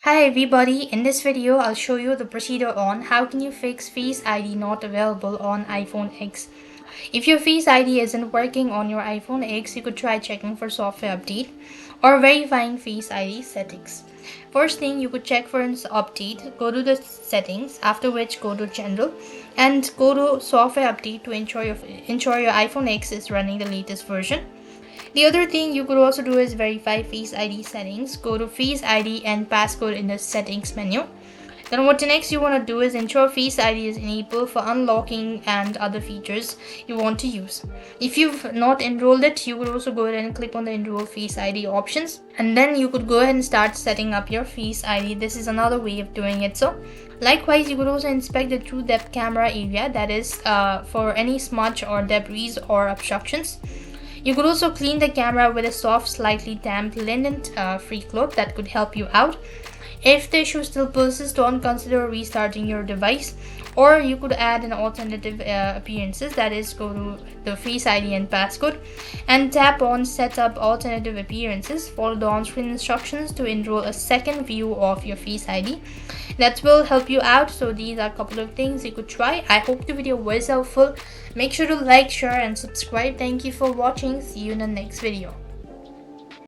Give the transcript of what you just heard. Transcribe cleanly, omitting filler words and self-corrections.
Hi everybody, in this video I'll show you the procedure on how can you fix Face ID not available on iPhone X. If your Face ID isn't working on your iPhone X, you could try checking for software update or verifying Face ID settings. First thing, you could check for an update, go to the settings, after which go to general and go to software update to ensure your iPhone X is running the latest version. The other thing you could also do is verify Face ID settings. Go to Face ID and passcode in the settings menu. Then what next you want to do is ensure Face ID is enabled for unlocking and other features you want to use. If you've not enrolled it, you could also go ahead and click on the enroll Face ID options, and then you could go ahead and start setting up your Face ID. This is another way of doing it. So likewise, you could also inspect the TrueDepth camera area, that is for any smudge or debris or obstructions. You could also clean the camera with a soft, slightly damp lint-free cloth that could help you out. If the issue still persists, don't consider restarting your device, or you could add an alternative appearances, that is go to the Face ID and passcode and tap on setup alternative appearances. Follow the on-screen instructions to enroll a second view of your Face ID. That will help you out. So these are a couple of things you could try. I hope the video was helpful. Make sure to like, share and subscribe. Thank you for watching. See you in the next video.